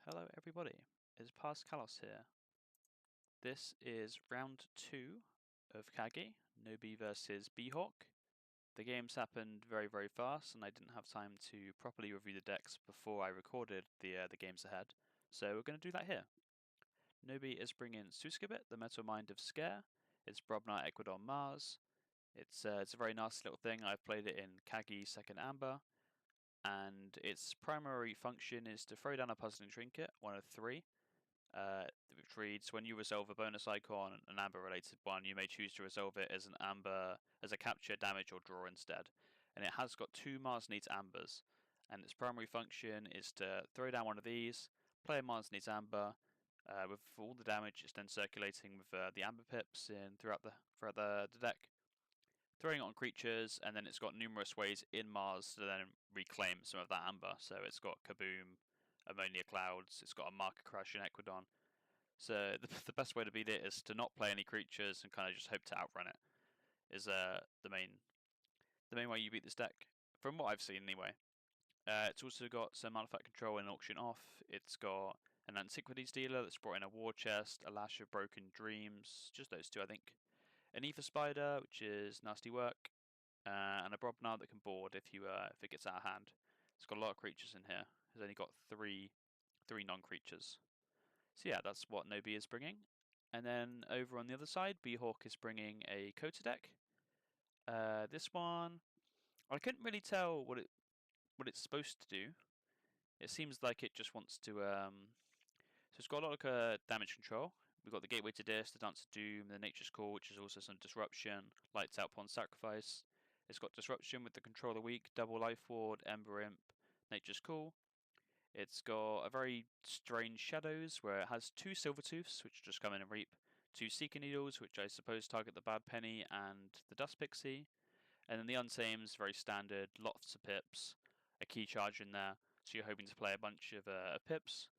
Hello everybody, it's Pascalos here. This is round 2 of KAGI, Nobe versus BHawk. The games happened very fast and I didn't have time to properly review the decks before I recorded the games ahead, so we're going to do that here. Nobe is bringing Suskabit, the Metal Mind of Scare. It's Brobnar, Ecuador, Mars. It's a very nice little thing. I've played it in KAGI 2nd Amber, and its primary function is to throw down a puzzling trinket, one of 3. Which reads, when you resolve a bonus icon, an amber related one, you may choose to resolve it as a capture, damage, or draw instead. And it has got 2 Mars Needs Ambers, and its primary function is to throw down one of these, play a Mars Needs Amber, with all the damage it's then circulating with the amber pips throughout the deck, throwing it on creatures, and then it's got numerous ways in Mars to then reclaim some of that amber. So it's got Kaboom, Ammonia Clouds, it's got a Marker Crush in Ecuadon. So the best way to beat it is to not play any creatures and kind of just hope to outrun it. Is the main way you beat this deck, from what I've seen anyway. It's also got some artifact control and auction off. It's got an Antiquities dealer that's brought in a war chest, a Lash of Broken Dreams, just those 2 I think. An Ether Spider, which is nasty work, and a Brobnar that can board if it gets out of hand. It's got a lot of creatures in here. It's only got three non-creatures. So yeah, that's what Nobe is bringing. And then over on the other side, BHawk is bringing a Kota deck. This one, I couldn't really tell what it's supposed to do. It seems like it just wants to. So it's got a lot of damage control. We've got the Gateway to Dis, the Dance of Doom, the Nature's Call, which is also some disruption, Lights Out Pawn Sacrifice. It's got disruption with the Control of the Weak, Double Life Ward, Ember Imp, Nature's Call. It's got a very strange Shadows, where it has 2 Silvertooths, which just come in and reap, 2 Seeker Needles, which I suppose target the Bad Penny and the Dust Pixie, and then the Untames, very standard, lots of pips, a Key Charge in there, so you're hoping to play a bunch of pips,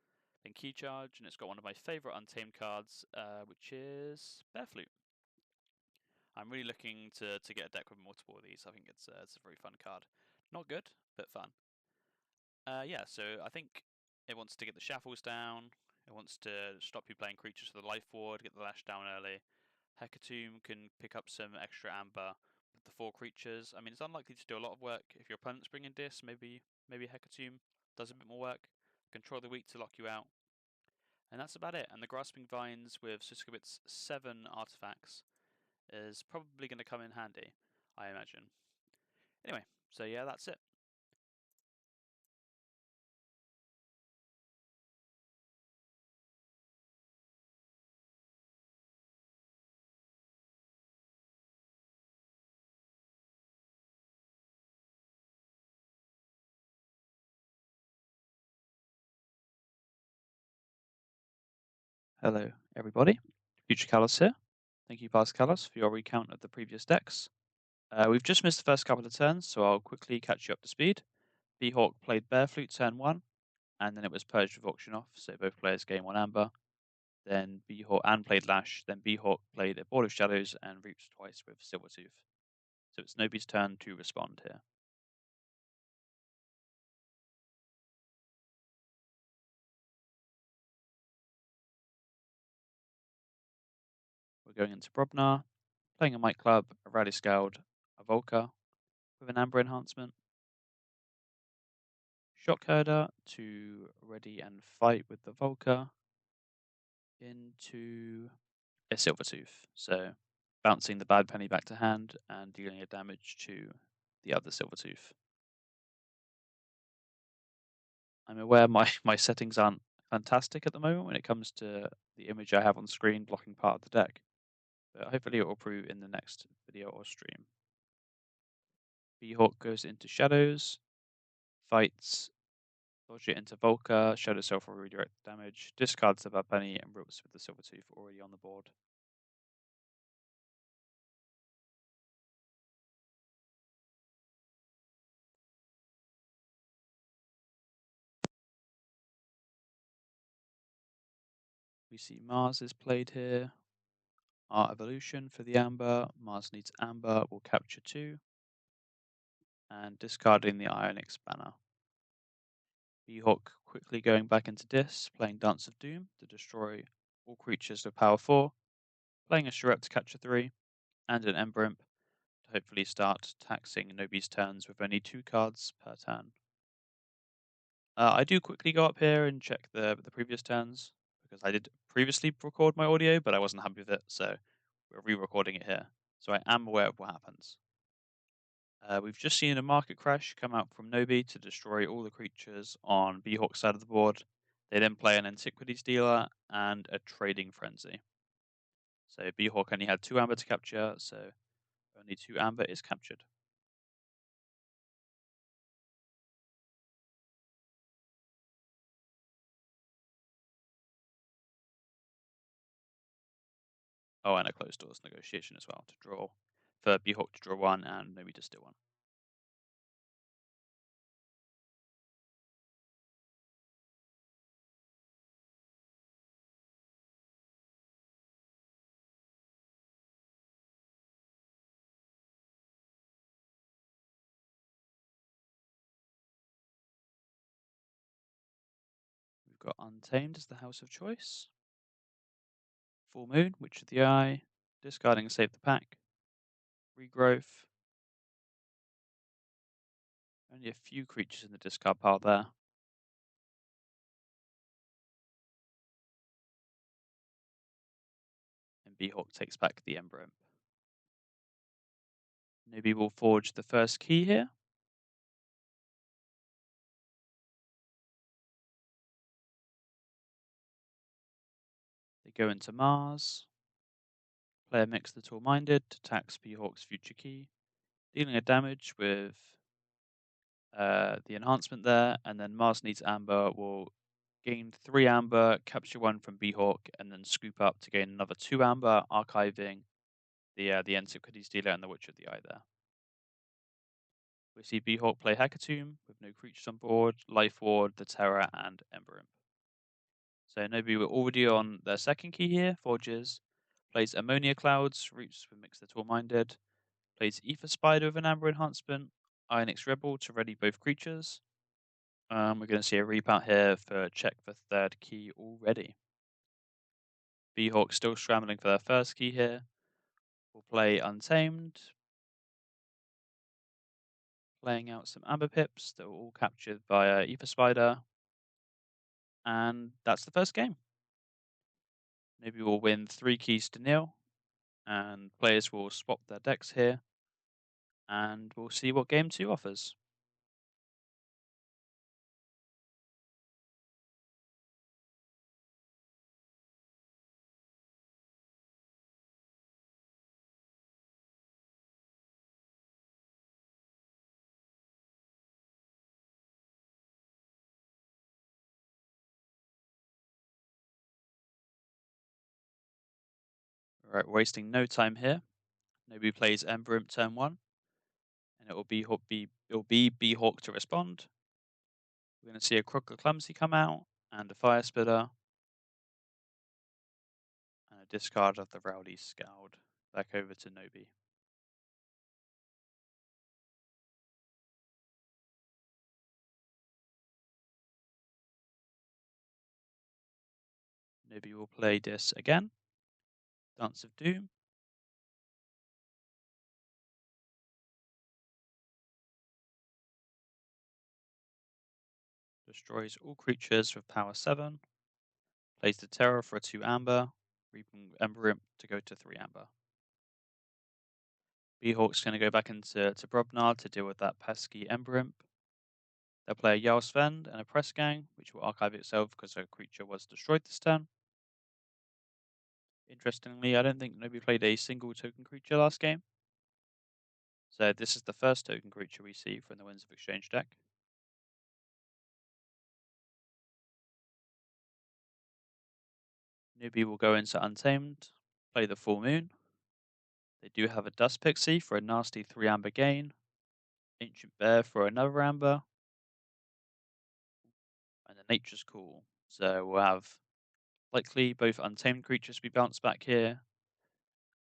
then Key Charge, and it's got one of my favourite Untamed cards, which is Bearflute. I'm really looking to get a deck with multiple of these. I think it's a very fun card. Not good, but fun. Yeah, so I think it wants to get the Shaffles down. It wants to stop you playing creatures with the Life Ward, get the Lash down early. Hecatomb can pick up some extra amber with the 4 creatures. I mean, it's unlikely to do a lot of work. If your opponent's bringing Dis, maybe Hecatomb does a bit more work. Control the Weak to lock you out. And that's about it. And the Grasping Vines with Suskabit's 7 artifacts is probably going to come in handy, I imagine. Anyway, so yeah, that's it. Hello, everybody. Future Kalos here. Thank you, Pascalos, for your recount of the previous decks. We've just missed the first couple of turns, so I'll quickly catch you up to speed. BHawk played Bearflute turn 1, and then it was purged with auction off, so both players gain 1 amber. Then BHawk played Lash, then BHawk played a Board of Shadows and reached twice with Silvertooth. So it's Nobe's turn to respond here. We're going into Brobnar, playing a Might Club, a Rally Scald, a Volca with an Amber enhancement. Shock Herder to ready and fight with the Volca into a Silvertooth. So bouncing the Bad Penny back to hand and dealing a damage to the other Silvertooth. I'm aware my settings aren't fantastic at the moment when it comes to the image I have on screen blocking part of the deck, but hopefully it will improve in the next video or stream. BHawk goes into Shadows, fights, dodge it into Volca, Shadow Self will redirect the damage, discards the Bad Penny and ropes with the Silvertooth already on the board. We see Mars is played here. Art Evolution for the Amber. Mars needs Amber, will capture 2. And discarding the Ionix banner. BHawk quickly going back into Dis, playing Dance of Doom to destroy all creatures with power 4, playing a Shrep to capture 3, and an Ember Imp to hopefully start taxing Nobi's turns with only 2 cards per turn. I do quickly go up here and check the previous turns, because I did previously record my audio, but I wasn't happy with it, so we're re-recording it here. So I am aware of what happens. We've just seen a market crash come out from Nobi to destroy all the creatures on BHawk's side of the board. They then play an Antiquities Dealer and a Trading Frenzy. So BHawk only had 2 amber to capture, so only 2 amber is captured. Oh, and a closed doors negotiation as well to draw, for BHawk to draw 1 and Nobi to steal 1. We've got Untamed as the house of choice. Full Moon, Witch of the Eye, discarding Save the Pack, Regrowth. Only a few creatures in the discard pile there. And BHawk takes back the Ember Imp. Nobi will forge the first key here. They go into Mars. Player Mix the Tall-Minded to tax BHawk's future key, dealing a damage with the enhancement there, and then Mars Needs Amber will gain 3 amber, capture 1 from BHawk, and then scoop up to gain another 2 amber, archiving the Antiquities Dealer and the Witch of the Eye there. We see BHawk play Hecatomb with no creatures on board, Life Ward, the Terror, and Ember Imp. So Nobi were already on their second key here, Forges. Plays Ammonia Clouds, Roots with Mix the Tall-Minded. Plays Ether Spider with an Amber Enhancement. Ionix Rebel to ready both creatures. We're going to see a reap out here for check for third key already. BHawk still scrambling for their first key here. We'll play Untamed. Playing out some Amber Pips that were all captured by Ether Spider. And that's the first game. Maybe we'll win 3 keys to 0. And players will swap their decks here. And we'll see what game 2 offers. Alright, wasting no time here. Nobi plays Ember Imp turn 1. And it will be BHawk to respond. We're going to see a Crocker Clumsy come out, and a Fire Spitter, and a discard of the Rowdy Scald. Back over to Nobi. Nobi will play this again. Dance of Doom. Destroys all creatures with power 7. Plays the Terror for a 2 amber, reaping Ember Imp to go to 3 amber. BHawk's going to go back into Brobnar to deal with that pesky Ember Imp. They'll play a Jarl Sven and a Press Gang, which will archive itself because a creature was destroyed this turn. Interestingly, I don't think Nobi played a single token creature last game. So this is the first token creature we see from the Winds of Exchange deck. Nobi will go into Untamed, play the Full Moon. They do have a Dust Pixie for a nasty 3 amber gain, Ancient Bear for another amber, and a Nature's Call. So we'll have likely both Untamed creatures be bounced back here,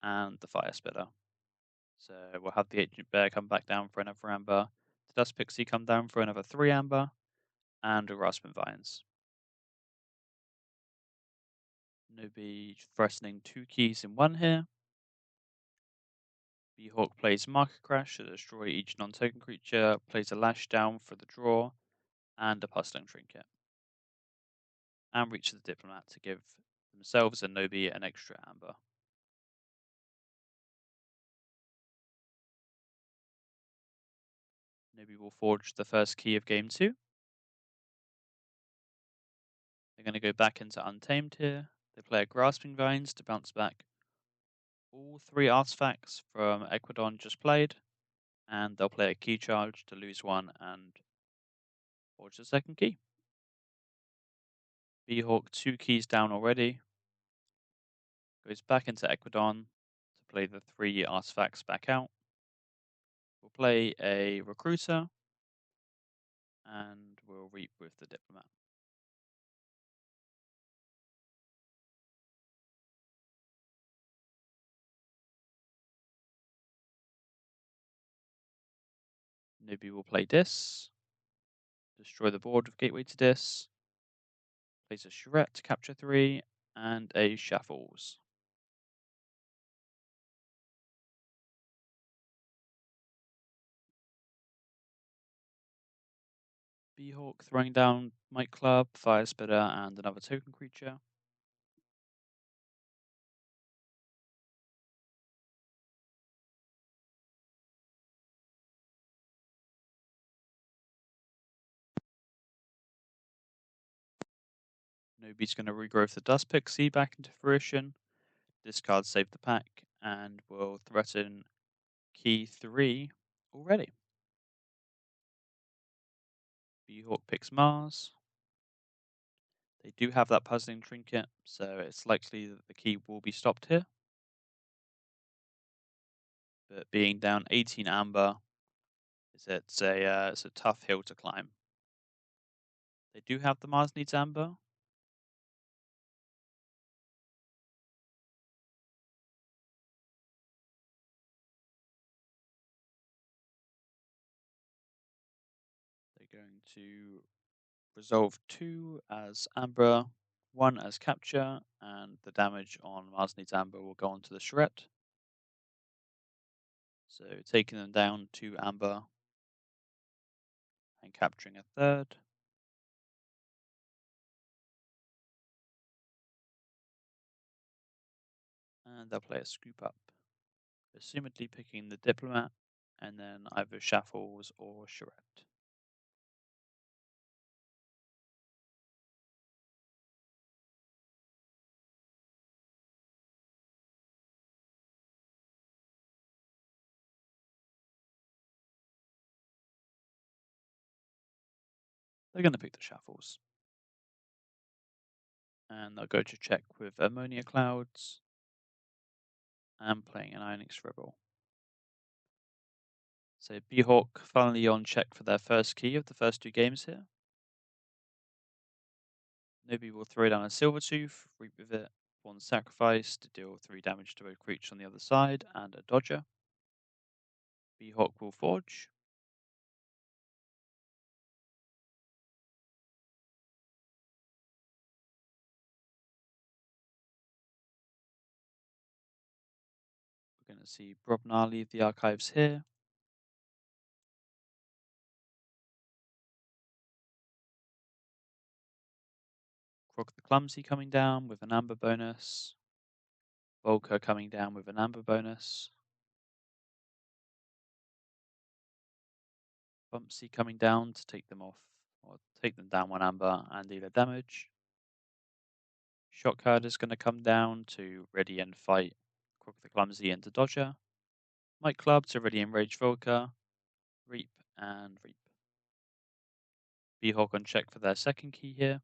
and the Fire Spitter. So we'll have the Ancient Bear come back down for another amber, the Dust Pixie come down for another 3 amber, and a Raspberry Vines. Nobe threatening 2 keys in 1 here. BHawk plays Market Crash to destroy each non-token creature, plays a Lash Down for the draw, and a Puzzling Trinket. And reaches the Diplomat to give themselves and Nobe an extra amber. Nobe will forge the first key of game 2. They're going to go back into Untamed here. They play a Grasping Vines to bounce back all 3 artifacts from Equidon just played, and they'll play a Key Charge to lose 1 and forge the second key. BHawk 2 keys down already. Goes back into Equidon to play the 3 artifacts back out. We'll play a Recruiter, and we'll reap with the Diplomat. Nobe will play Dis, destroy the board with Gateway to Dis, plays a Charette to capture 3, and a Shuffles. BHawk throwing down Might Club, Fire Spitter, and another token creature. Nobody's going to regrowth the Dust Pixie back into fruition. Discard Save the Pack, and will threaten key 3 already. BHawk picks Mars. They do have that Puzzling Trinket, so it's likely that the key will be stopped here. But being down 18 amber, it's a tough hill to climb. They do have the Mars needs amber. They're going to resolve 2 as amber, 1 as capture, and the damage on Mars needs amber will go onto the Charette. So taking them down to amber and capturing a 3rd. And they'll play a Scoop Up, assumedly picking the Diplomat, and then either Shuffles or Charette. They're going to pick the Shuffles. And they'll go to check with Ammonia Clouds and playing an Ionix Rebel. So BHawk finally on check for their first key of the first 2 games here. Nobe will throw down a Silvertooth, reap with it, 1 sacrifice to deal 3 damage to both creatures on the other side, and a Dodger. BHawk will forge. We're going to see Brobnar leave the archives here. Croc the Clumsy coming down with an amber bonus. Volker coming down with an amber bonus. Bumpsy coming down to take them off, or take them down 1 amber and deal a damage. Shockherd is going to come down to ready and fight Croc the Clumsy into Dodger. Might Club to ready enrage Volker. Reap and reap. BHawk on check for their second key here.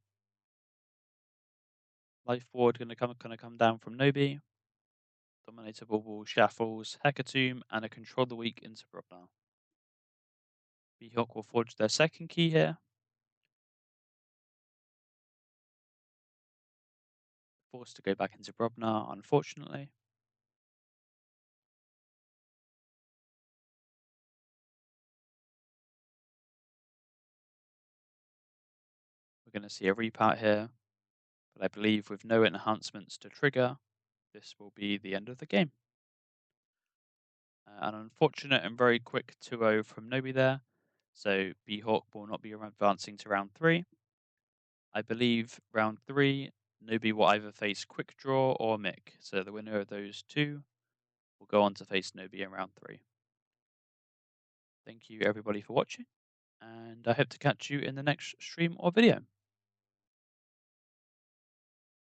Life Ward going to come down from Nobe. Dominator Bubble, Shuffles, Hecatomb, and a Control the Weak into Brobnar. BHawk will forge their second key here. Forced to go back into Brobnar, unfortunately. We're going to see a repart here, but I believe with no enhancements to trigger, this will be the end of the game. An unfortunate and very quick 2-0 from Nobe there, so BHawk will not be advancing to round 3. I believe round 3, Nobe will either face Quick Draw or Mick, so the winner of those two will go on to face Nobe in round 3. Thank you everybody for watching, and I hope to catch you in the next stream or video.